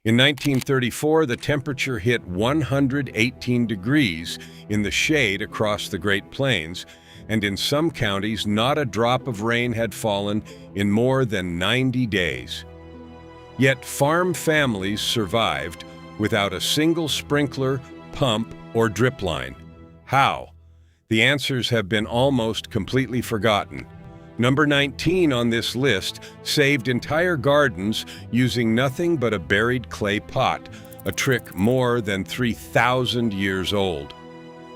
In 1934, the temperature hit 118 degrees in the shade across the Great Plains, and in some counties, not a drop of rain had fallen in more than 90 days. Yet farm families survived without a single sprinkler, pump, or drip line. How? The answers have been almost completely forgotten. Number 19 on this list saved entire gardens using nothing but a buried clay pot, a trick more than 3,000 years old.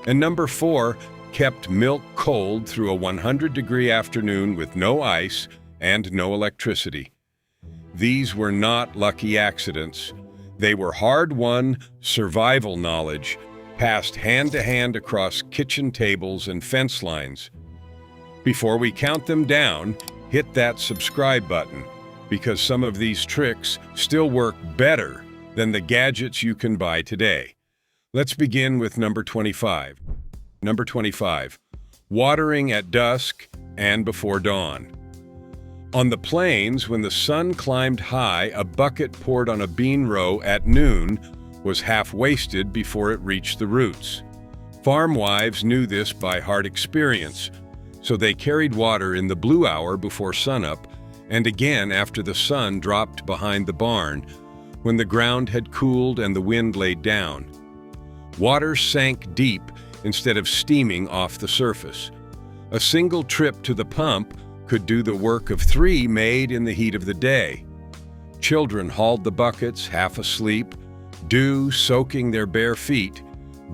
And number 4 kept milk cold through a 100-degree afternoon with no ice and no electricity. These were not lucky accidents. They were hard-won survival knowledge, passed hand-to-hand across kitchen tables and fence lines. Before we count them down, hit that subscribe button, because some of these tricks still work better than the gadgets you can buy today. Let's begin with number 25. Number 25, watering at dusk and before dawn. On the plains, when the sun climbed high, a bucket poured on a bean row at noon was half wasted before it reached the roots. Farm wives knew this by hard experience, so they carried water in the blue hour before sunup and again after the sun dropped behind the barn, when the ground had cooled and the wind laid down. Water sank deep instead of steaming off the surface. A single trip to the pump could do the work of 3 made in the heat of the day. Children hauled the buckets, half asleep, dew soaking their bare feet,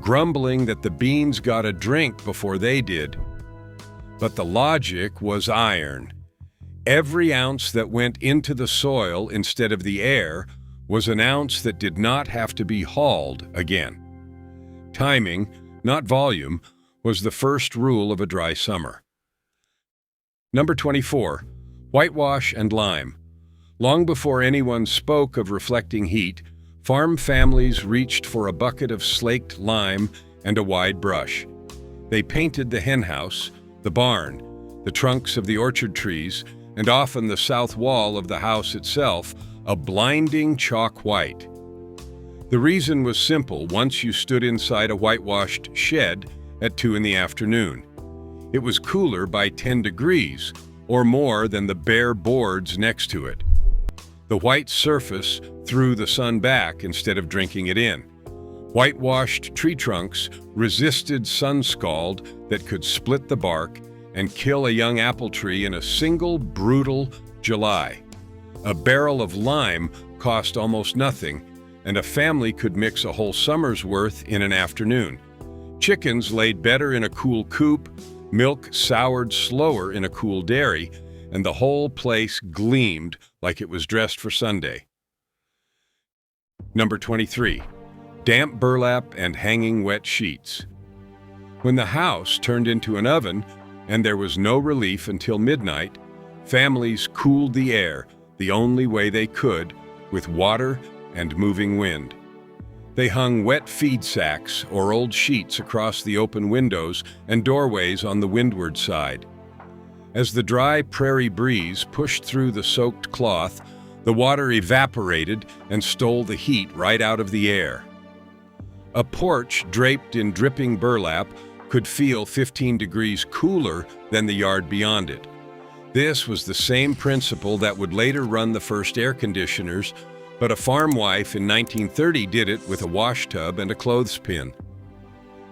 grumbling that the beans got a drink before they did. But the logic was iron. Every ounce that went into the soil instead of the air was an ounce that did not have to be hauled again. Timing, not volume, was the first rule of a dry summer. Number 24, whitewash and lime. Long before anyone spoke of reflecting heat, farm families reached for a bucket of slaked lime and a wide brush. They painted the henhouse, the barn, the trunks of the orchard trees, and often the south wall of the house itself, a blinding chalk white. The reason was simple once you stood inside a whitewashed shed at 2 in the afternoon. It was cooler by 10 degrees, or more than the bare boards next to it. The white surface threw the sun back instead of drinking it in. Whitewashed tree trunks resisted sun scald that could split the bark and kill a young apple tree in a single brutal July. A barrel of lime cost almost nothing, and a family could mix a whole summer's worth in an afternoon. Chickens laid better in a cool coop, milk soured slower in a cool dairy, and the whole place gleamed like it was dressed for Sunday. Number 23, damp burlap and hanging wet sheets. When the house turned into an oven and there was no relief until midnight, families cooled the air the only way they could, with water and moving wind. They hung wet feed sacks or old sheets across the open windows and doorways on the windward side. As the dry prairie breeze pushed through the soaked cloth, the water evaporated and stole the heat right out of the air. A porch draped in dripping burlap could feel 15 degrees cooler than the yard beyond it. This was the same principle that would later run the first air conditioners, but a farm wife in 1930 did it with a wash tub and a clothespin.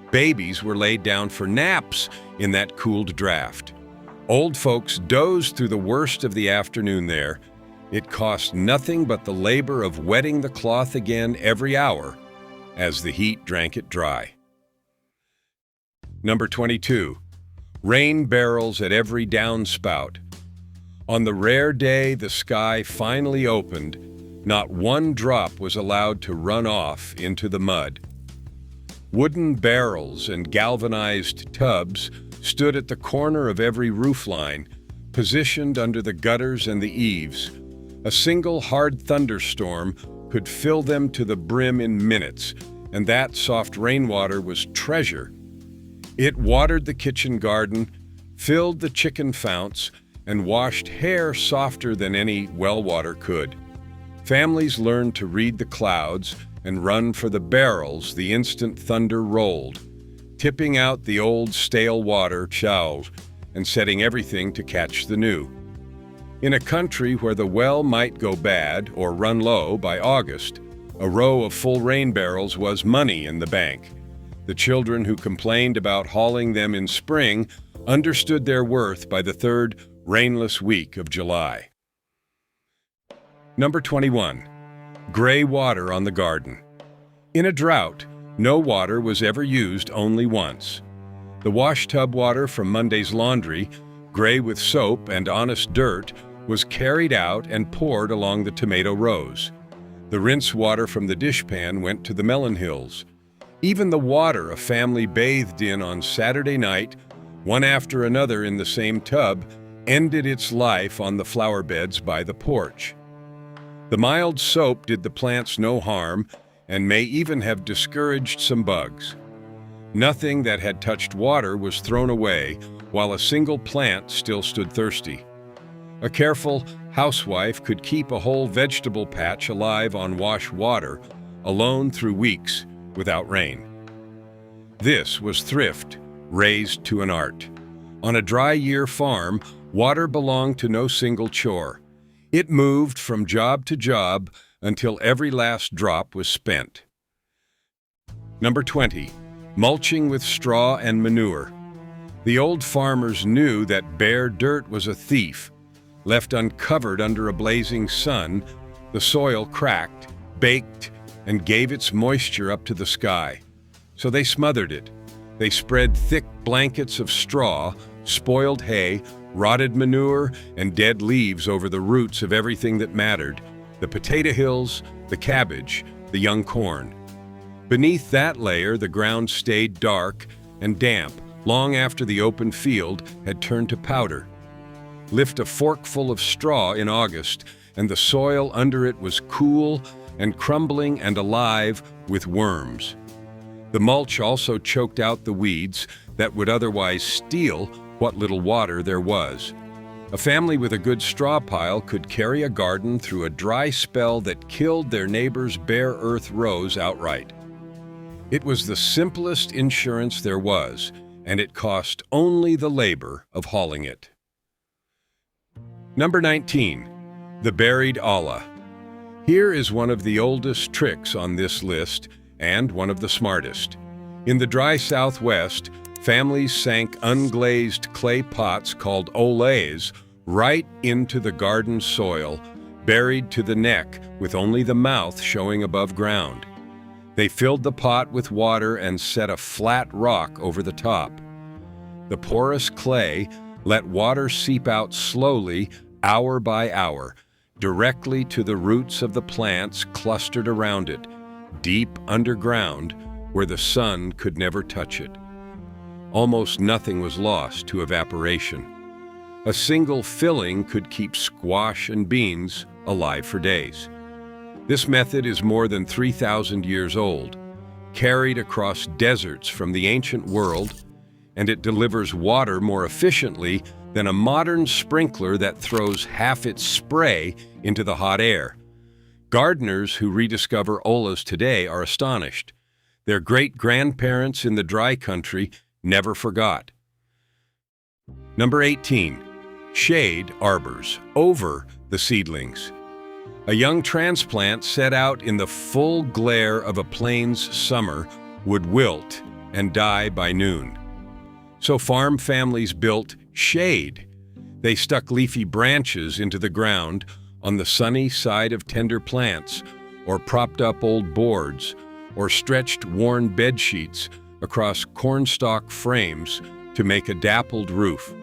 Babies were laid down for naps in that cooled draft. Old folks dozed through the worst of the afternoon there. It cost nothing but the labor of wetting the cloth again every hour as the heat drank it dry. Number 22, rain barrels at every downspout. On the rare day the sky finally opened, not one drop was allowed to run off into the mud. Wooden barrels and galvanized tubs stood at the corner of every roofline, positioned under the gutters and the eaves. A single hard thunderstorm could fill them to the brim in minutes, and that soft rainwater was treasure. It watered the kitchen garden, filled the chicken founts, and washed hair softer than any well water could. Families learned to read the clouds and run for the barrels the instant thunder rolled, tipping out the old stale water chows and setting everything to catch the new. In a country where the well might go bad or run low by August, a row of full rain barrels was money in the bank. The children who complained about hauling them in spring understood their worth by the third rainless week of July. Number 21. Gray water on the garden. In a drought, no water was ever used only once. The wash tub water from Monday's laundry, gray with soap and honest dirt, was carried out and poured along the tomato rows. The rinse water from the dishpan went to the melon hills. Even the water a family bathed in on Saturday night, one after another in the same tub, ended its life on the flower beds by the porch. The mild soap did the plants no harm and may even have discouraged some bugs. Nothing that had touched water was thrown away, while a single plant still stood thirsty. A careful housewife could keep a whole vegetable patch alive on wash water, alone through weeks without rain. This was thrift, raised to an art. On a dry year farm, water belonged to no single chore. It moved from job to job until every last drop was spent. Number 20. Mulching with straw and manure. The old farmers knew that bare dirt was a thief. Left uncovered under a blazing sun, the soil cracked, baked, and gave its moisture up to the sky. So they smothered it. They spread thick blankets of straw, spoiled hay, rotted manure, and dead leaves over the roots of everything that mattered: the potato hills, the cabbage, the young corn. Beneath that layer, the ground stayed dark and damp long after the open field had turned to powder. Lift a forkful of straw in August, and the soil under it was cool and crumbling and alive with worms. The mulch also choked out the weeds that would otherwise steal what little water there was. A family with a good straw pile could carry a garden through a dry spell that killed their neighbor's bare earth rows outright. It was the simplest insurance there was, and it cost only the labor of hauling it. Number 19. The buried olla. Here is one of the oldest tricks on this list, and one of the smartest. In the dry Southwest, families sank unglazed clay pots called ollets right into the garden soil, buried to the neck with only the mouth showing above ground. They filled the pot with water and set a flat rock over the top. The porous clay let water seep out slowly, hour by hour, directly to the roots of the plants clustered around it, deep underground where the sun could never touch it. Almost nothing was lost to evaporation. A single filling could keep squash and beans alive for days. This method is more than 3,000 years old, carried across deserts from the ancient world, and it delivers water more efficiently than a modern sprinkler that throws half its spray into the hot air. Gardeners who rediscover ollas today are astonished. Their great-grandparents in the dry country never forgot. Number 18. Shade arbors over the seedlings. A young transplant set out in the full glare of a plains summer would wilt and die by noon. So farm families built shade. They stuck leafy branches into the ground on the sunny side of tender plants, or propped up old boards, or stretched worn bed sheets across cornstalk frames to make a dappled roof.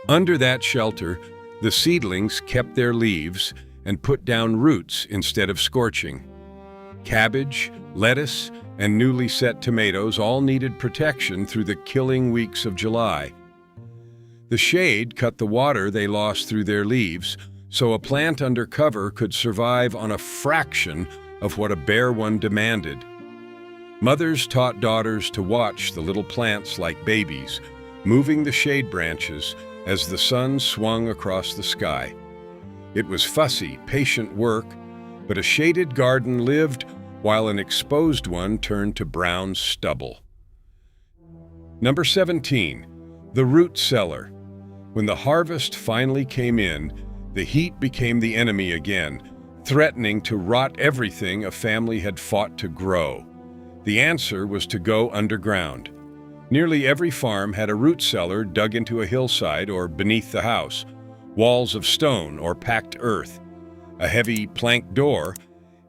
Under that shelter, the seedlings kept their leaves and put down roots instead of scorching. Cabbage, lettuce, and newly set tomatoes all needed protection through the killing weeks of July. The shade cut the water they lost through their leaves, so a plant under cover could survive on a fraction of what a bare one demanded. Mothers taught daughters to watch the little plants like babies, moving the shade branches as the sun swung across the sky. It was fussy, patient work, but a shaded garden lived while an exposed one turned to brown stubble. Number 17, the root cellar. When the harvest finally came in, the heat became the enemy again, threatening to rot everything a family had fought to grow. The answer was to go underground. Nearly every farm had a root cellar dug into a hillside or beneath the house, walls of stone or packed earth, a heavy plank door,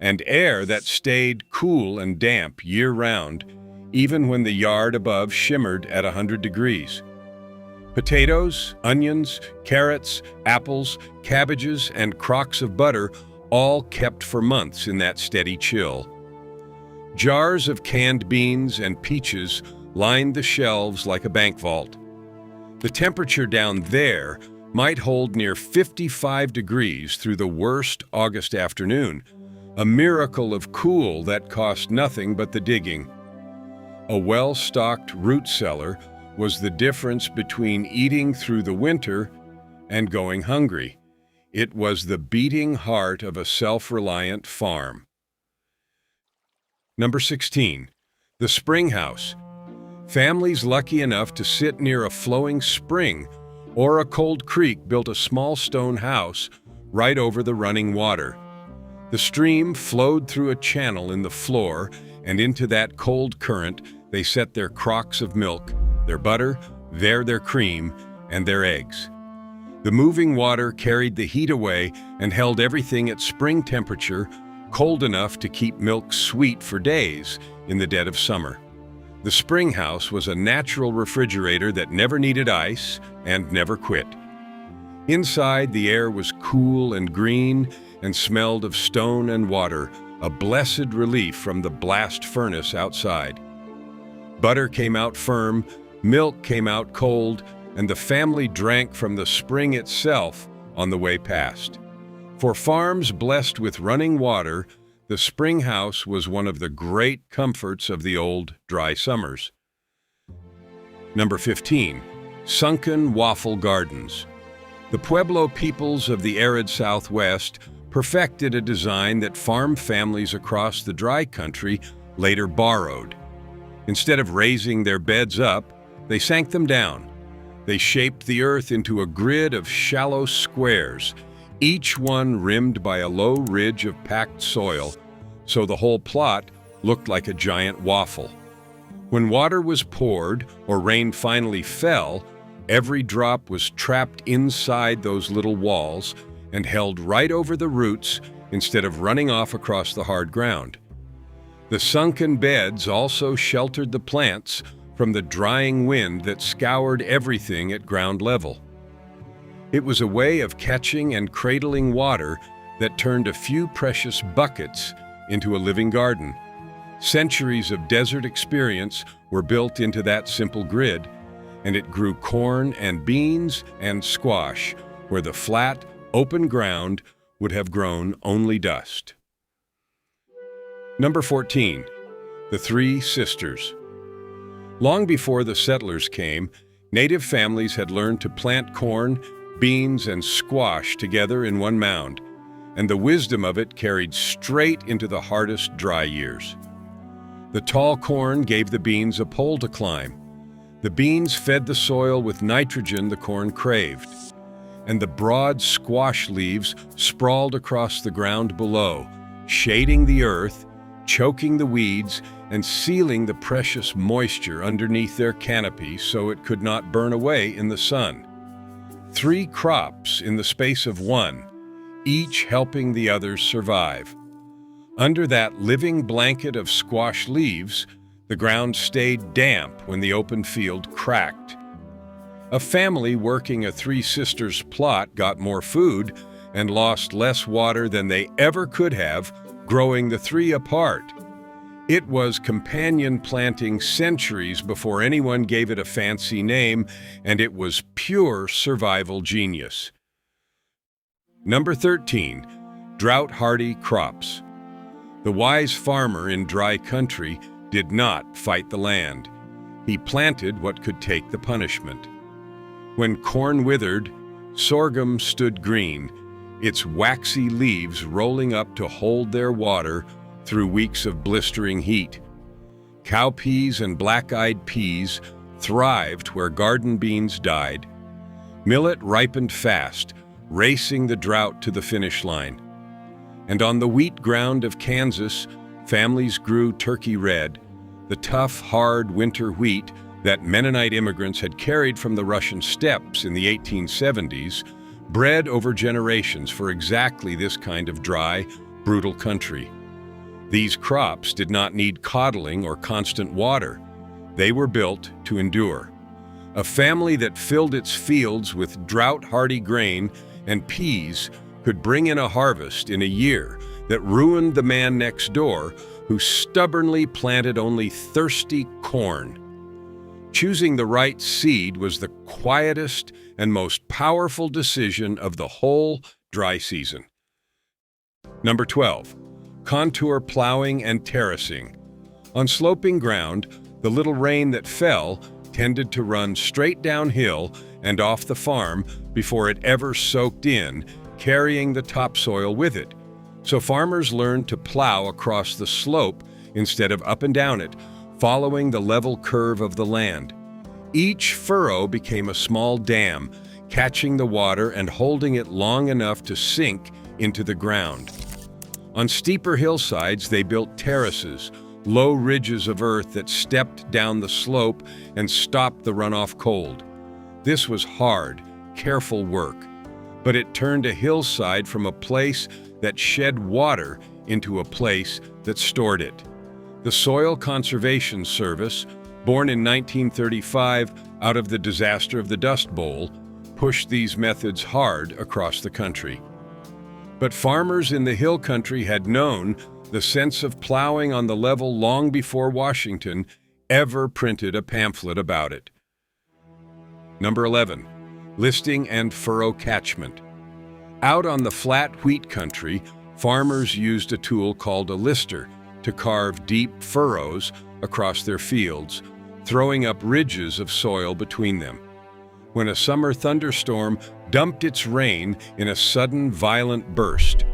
and air that stayed cool and damp year-round, even when the yard above shimmered at 100 degrees. Potatoes, onions, carrots, apples, cabbages, and crocks of butter all kept for months in that steady chill. Jars of canned beans and peaches lined the shelves like a bank vault. The temperature down there might hold near 55 degrees through the worst August afternoon, a miracle of cool that cost nothing but the digging. A well-stocked root cellar was the difference between eating through the winter and going hungry. It was the beating heart of a self-reliant farm. Number 16, the spring house. Families lucky enough to sit near a flowing spring or a cold creek built a small stone house right over the running water. The stream flowed through a channel in the floor, and into that cold current they set their crocks of milk, their butter, their cream, and their eggs. The moving water carried the heat away and held everything at spring temperature, cold enough to keep milk sweet for days in the dead of summer. The spring house was a natural refrigerator that never needed ice and never quit. Inside, the air was cool and green and smelled of stone and water, a blessed relief from the blast furnace outside. Butter came out firm, milk came out cold, and the family drank from the spring itself on the way past. For farms blessed with running water, the spring house was one of the great comforts of the old, dry summers. Number 15, sunken waffle gardens. The Pueblo peoples of the arid Southwest perfected a design that farm families across the dry country later borrowed. Instead of raising their beds up, they sank them down. They shaped the earth into a grid of shallow squares, each one rimmed by a low ridge of packed soil, so the whole plot looked like a giant waffle. When water was poured or rain finally fell, every drop was trapped inside those little walls and held right over the roots instead of running off across the hard ground. The sunken beds also sheltered the plants from the drying wind that scoured everything at ground level. It was a way of catching and cradling water that turned a few precious buckets into a living garden. Centuries of desert experience were built into that simple grid, and it grew corn and beans and squash where the flat, open ground would have grown only dust. Number 14, the Three Sisters. Long before the settlers came, native families had learned to plant corn, beans, and squash together in one mound, and the wisdom of it carried straight into the hardest dry years. The tall corn gave the beans a pole to climb. The beans fed the soil with nitrogen the corn craved, and the broad squash leaves sprawled across the ground below, shading the earth, choking the weeds, and sealing the precious moisture underneath their canopy so it could not burn away in the sun. 3 crops in the space of one, each helping the others survive. Under that living blanket of squash leaves, the ground stayed damp when the open field cracked. A family working a Three Sisters plot got more food and lost less water than they ever could have, growing the three apart. It was companion planting centuries before anyone gave it a fancy name, and it was pure survival genius. Number 13, drought-hardy crops. The wise farmer in dry country did not fight the land. He planted what could take the punishment. When corn withered, sorghum stood green, its waxy leaves rolling up to hold their water through weeks of blistering heat. Cowpeas and black-eyed peas thrived where garden beans died. Millet ripened fast, racing the drought to the finish line. And on the wheat ground of Kansas, families grew turkey red, the tough, hard winter wheat that Mennonite immigrants had carried from the Russian steppes in the 1870s, bred over generations for exactly this kind of dry, brutal country. These crops did not need coddling or constant water. They were built to endure. A family that filled its fields with drought-hardy grain and peas could bring in a harvest in a year that ruined the man next door who stubbornly planted only thirsty corn. Choosing the right seed was the quietest and most powerful decision of the whole dry season. Number 12. Contour plowing and terracing. On sloping ground, the little rain that fell tended to run straight downhill and off the farm before it ever soaked in, carrying the topsoil with it. So farmers learned to plow across the slope instead of up and down it, following the level curve of the land. Each furrow became a small dam, catching the water and holding it long enough to sink into the ground. On steeper hillsides, they built terraces, low ridges of earth that stepped down the slope and stopped the runoff cold. This was hard, careful work, but it turned a hillside from a place that shed water into a place that stored it. The Soil Conservation Service, born in 1935 out of the disaster of the Dust Bowl, pushed these methods hard across the country. But farmers in the hill country had known the sense of plowing on the level long before Washington ever printed a pamphlet about it. Number 11. Listing and furrow catchment. Out on the flat wheat country, farmers used a tool called a lister to carve deep furrows across their fields, throwing up ridges of soil between them. When a summer thunderstorm dumped its rain in a sudden, violent burst,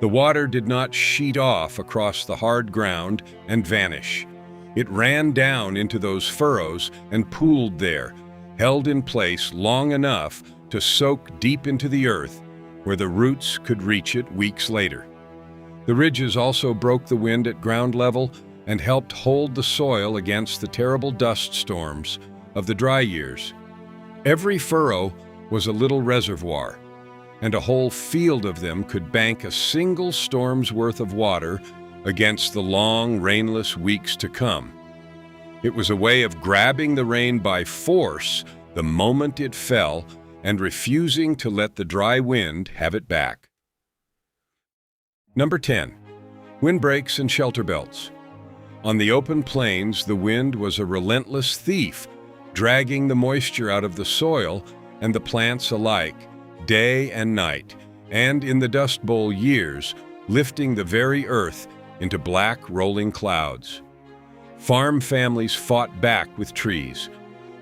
the water did not sheet off across the hard ground and vanish. It ran down into those furrows and pooled there, held in place long enough to soak deep into the earth, where the roots could reach it weeks later. The ridges also broke the wind at ground level and helped hold the soil against the terrible dust storms of the dry years. Every furrow was a little reservoir, and a whole field of them could bank a single storm's worth of water against the long, rainless weeks to come. It was a way of grabbing the rain by force the moment it fell and refusing to let the dry wind have it back. Number 10. Windbreaks and shelter belts. On the open plains, the wind was a relentless thief, dragging the moisture out of the soil and the plants alike, day and night, and in the Dust Bowl years, lifting the very earth into black, rolling clouds. Farm families fought back with trees.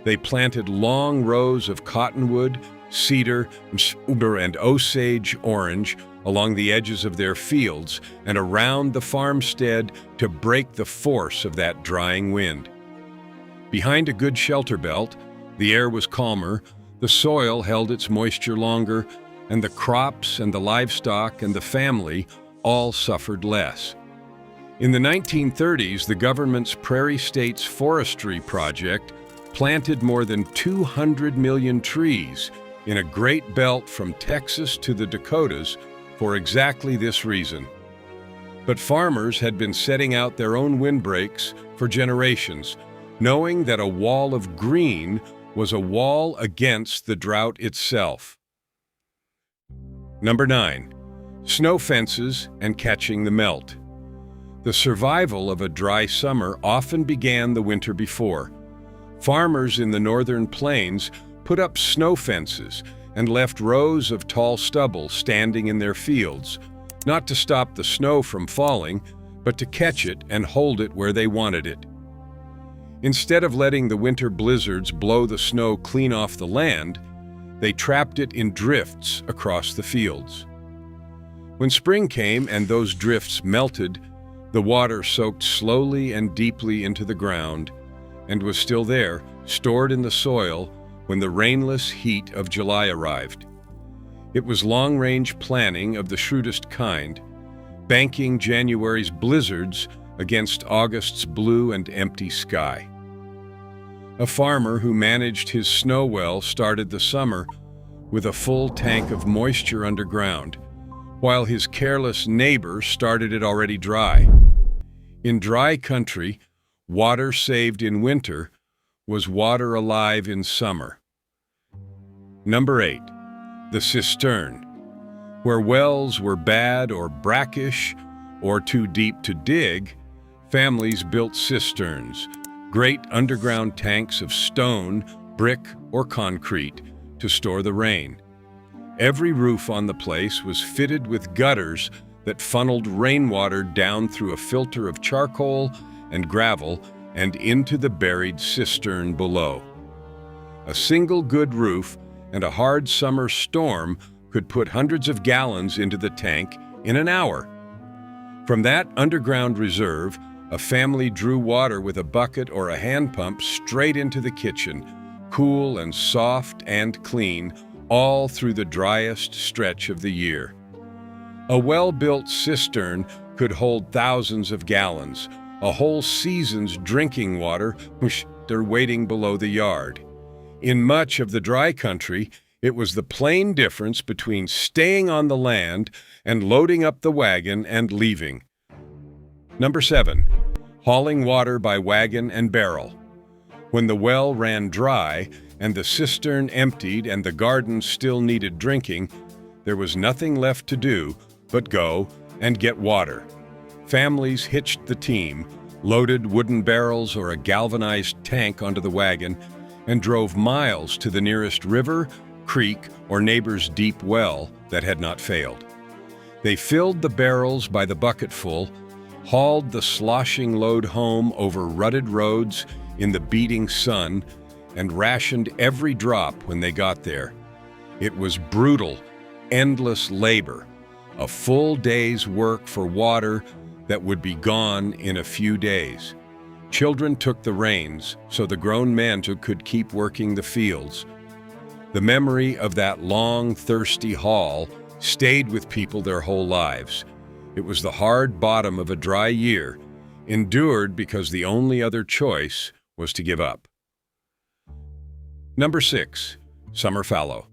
They planted long rows of cottonwood, cedar, and Osage orange along the edges of their fields and around the farmstead to break the force of that drying wind. Behind a good shelter belt, the air was calmer, the soil held its moisture longer, and the crops and the livestock and the family all suffered less. In the 1930s, the government's Prairie States Forestry Project planted more than 200 million trees in a great belt from Texas to the Dakotas for exactly this reason. But farmers had been setting out their own windbreaks for generations, knowing that a wall of green was a wall against the drought itself. Number 9. Snow fences and catching the melt. The survival of a dry summer often began the winter before. Farmers in the northern plains put up snow fences and left rows of tall stubble standing in their fields, not to stop the snow from falling, but to catch it and hold it where they wanted it. Instead of letting the winter blizzards blow the snow clean off the land, they trapped it in drifts across the fields. When spring came and those drifts melted, the water soaked slowly and deeply into the ground and was still there, stored in the soil, when the rainless heat of July arrived. It was long-range planning of the shrewdest kind, banking January's blizzards against August's blue and empty sky. A farmer who managed his snow well started the summer with a full tank of moisture underground, while his careless neighbor started it already dry. In dry country, water saved in winter was water alive in summer. Number 8. The cistern. Where wells were bad or brackish or too deep to dig, families built cisterns, great underground tanks of stone, brick, or concrete to store the rain. Every roof on the place was fitted with gutters that funneled rainwater down through a filter of charcoal and gravel and into the buried cistern below. A single good roof and a hard summer storm could put hundreds of gallons into the tank in an hour. From that underground reserve, a family drew water with a bucket or a hand pump straight into the kitchen, cool and soft and clean, all through the driest stretch of the year. A well-built cistern could hold thousands of gallons, a whole season's drinking water, they're waiting below the yard. In much of the dry country, it was the plain difference between staying on the land and loading up the wagon and leaving. Number 7. Hauling water by wagon and barrel. When the well ran dry and the cistern emptied and the garden still needed drinking, there was nothing left to do but go and get water. Families hitched the team, loaded wooden barrels or a galvanized tank onto the wagon, and drove miles to the nearest river, creek, or neighbor's deep well that had not failed. They filled the barrels by the bucketful, hauled the sloshing load home over rutted roads in the beating sun, and rationed every drop when they got there. It was brutal, endless labor, a full day's work for water that would be gone in a few days. Children took the reins so the grown men could keep working the fields. The memory of that long, thirsty haul stayed with people their whole lives. It was the hard bottom of a dry year, endured because the only other choice was to give up. Number 6. Summer fallow.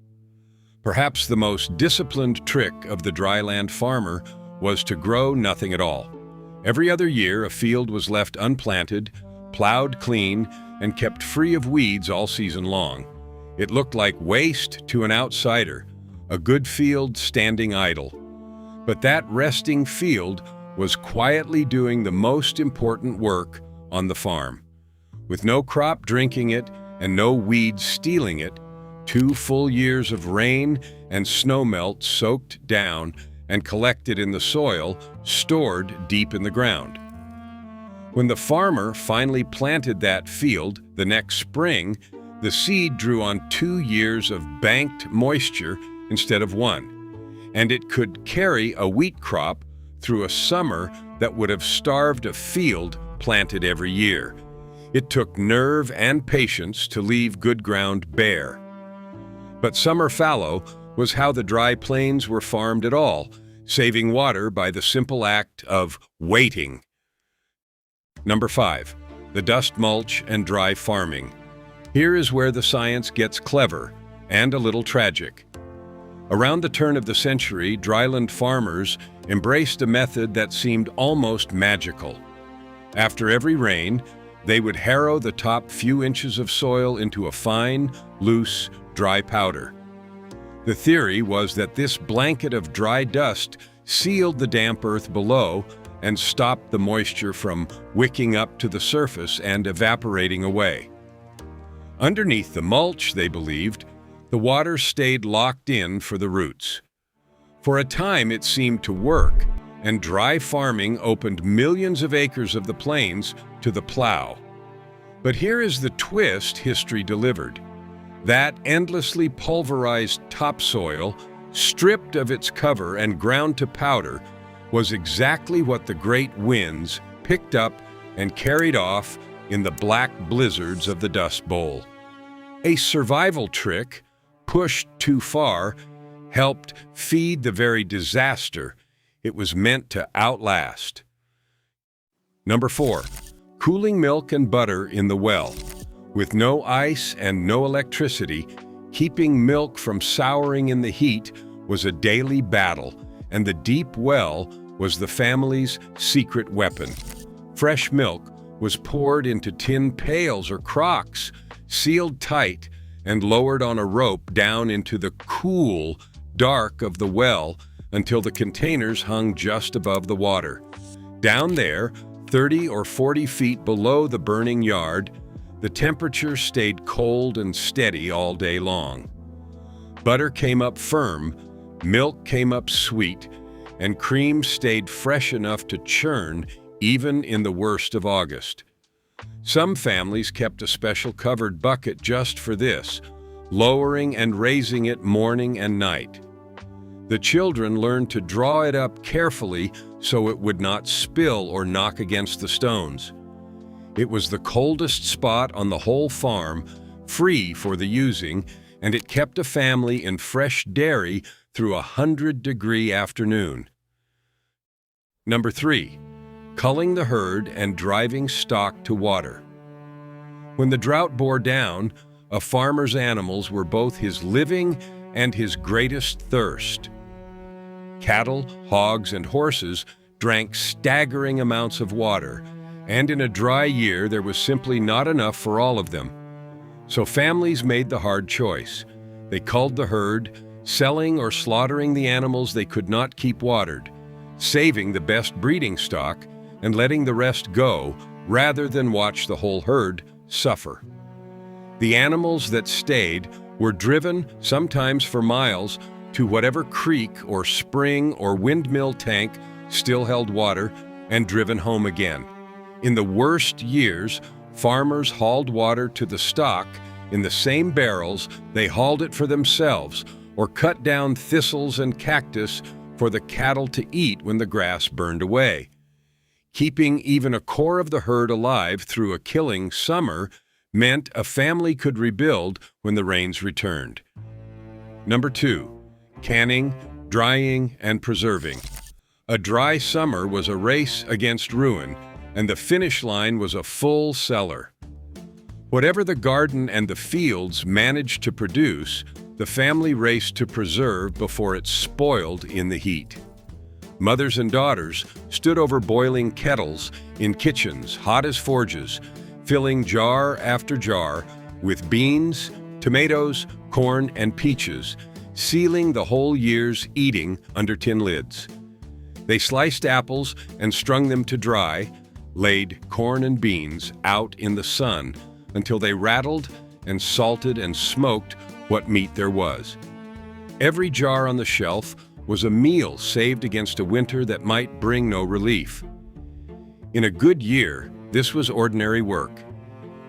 Perhaps the most disciplined trick of the dryland farmer was to grow nothing at all. Every other year, a field was left unplanted, plowed clean, and kept free of weeds all season long. It looked like waste to an outsider, a good field standing idle. But that resting field was quietly doing the most important work on the farm. With no crop drinking it and no weeds stealing it, 2 full years of rain and snowmelt soaked down and collected in the soil, stored deep in the ground. When the farmer finally planted that field the next spring, the seed drew on 2 years of banked moisture instead of 1, and it could carry a wheat crop through a summer that would have starved a field planted every year. It took nerve and patience to leave good ground bare. But summer fallow was how the dry plains were farmed at all, saving water by the simple act of waiting. Number 5. The dust mulch and dry farming. Here is where the science gets clever and a little tragic. Around the turn of the century, dryland farmers embraced a method that seemed almost magical. After every rain, they would harrow the top few inches of soil into a fine, loose, dry powder. The theory was that this blanket of dry dust sealed the damp earth below and stopped the moisture from wicking up to the surface and evaporating away. Underneath the mulch, they believed, the water stayed locked in for the roots. For a time it seemed to work, and dry farming opened millions of acres of the plains to the plow. But here is the twist history delivered. That endlessly pulverized topsoil stripped of its cover and ground to powder, was exactly what the great winds picked up and carried off in the black blizzards of the Dust Bowl. A survival trick, pushed too far, helped feed the very disaster it was meant to outlast. Number 4. Cooling milk and butter in the well. With no ice and no electricity, keeping milk from souring in the heat was a daily battle, and the deep well was the family's secret weapon. Fresh milk was poured into tin pails or crocks, sealed tight, and lowered on a rope down into the cool, dark of the well until the containers hung just above the water. Down there, 30 or 40 feet below the burning yard, the temperature stayed cold and steady all day long. Butter came up firm, milk came up sweet, and cream stayed fresh enough to churn even in the worst of August. Some families kept a special covered bucket just for this, lowering and raising it morning and night. The children learned to draw it up carefully so it would not spill or knock against the stones. It was the coldest spot on the whole farm, free for the using, and it kept a family in fresh dairy through a 100-degree afternoon. Number 3. Culling the herd and driving stock to water. When the drought bore down, a farmer's animals were both his living and his greatest thirst. Cattle, hogs, and horses drank staggering amounts of water, and in a dry year there was simply not enough for all of them. So families made the hard choice. They culled the herd, selling or slaughtering the animals they could not keep watered, saving the best breeding stock and letting the rest go rather than watch the whole herd suffer. The animals that stayed were driven, sometimes for miles, to whatever creek or spring or windmill tank still held water and driven home again. In the worst years, farmers hauled water to the stock in the same barrels they hauled it for themselves, or cut down thistles and cactus for the cattle to eat when the grass burned away. Keeping even a core of the herd alive through a killing summer meant a family could rebuild when the rains returned. Number 2. Canning, drying, and preserving. A dry summer was a race against ruin, and the finish line was a full cellar. Whatever the garden and the fields managed to produce, the family raced to preserve before it spoiled in the heat. Mothers and daughters stood over boiling kettles in kitchens, hot as forges, filling jar after jar with beans, tomatoes, corn, and peaches, sealing the whole year's eating under tin lids. They sliced apples and strung them to dry, laid corn and beans out in the sun until they rattled and salted and smoked what meat there was. Every jar on the shelf was a meal saved against a winter that might bring no relief. In a good year, this was ordinary work.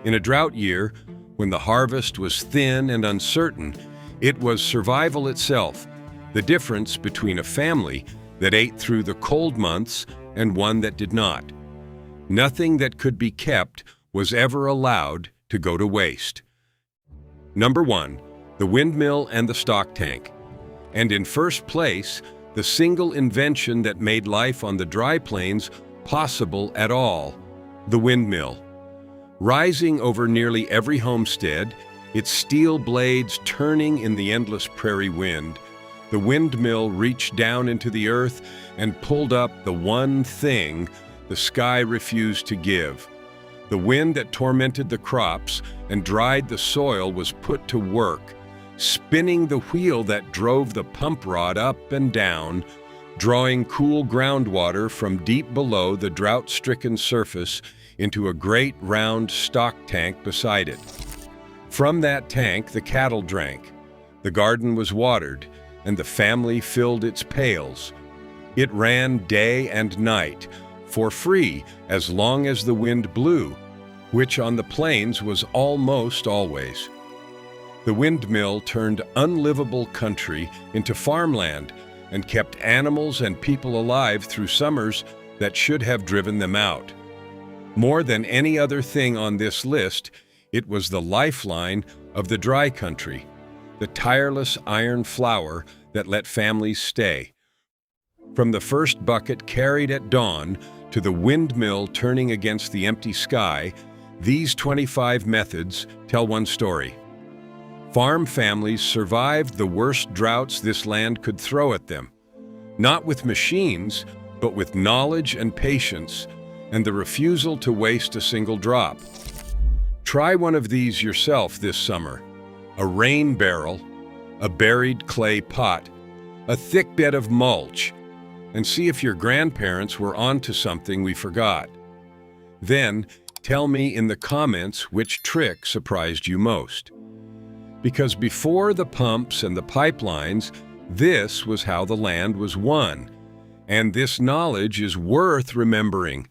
In a drought year, when the harvest was thin and uncertain, it was survival itself, the difference between a family that ate through the cold months and one that did not. Nothing that could be kept was ever allowed to go to waste. Number 1, the windmill and the stock tank. And in first place, the single invention that made life on the dry plains possible at all, the windmill. Rising over nearly every homestead, its steel blades turning in the endless prairie wind, the windmill reached down into the earth and pulled up the one thing the sky refused to give. The wind that tormented the crops and dried the soil was put to work, spinning the wheel that drove the pump rod up and down, drawing cool groundwater from deep below the drought-stricken surface into a great round stock tank beside it. From that tank, the cattle drank, the garden was watered, and the family filled its pails. It ran day and night, for free as long as the wind blew, which on the plains was almost always. The windmill turned unlivable country into farmland and kept animals and people alive through summers that should have driven them out. More than any other thing on this list, it was the lifeline of the dry country, the tireless iron flower that let families stay. From the first bucket carried at dawn to the windmill turning against the empty sky, these 25 methods tell one story. Farm families survived the worst droughts this land could throw at them, not with machines, but with knowledge and patience, and the refusal to waste a single drop. Try one of these yourself this summer. A rain barrel, a buried clay pot, a thick bed of mulch, and see if your grandparents were onto something we forgot. Then, tell me in the comments which trick surprised you most. Because before the pumps and the pipelines, this was how the land was won. And this knowledge is worth remembering.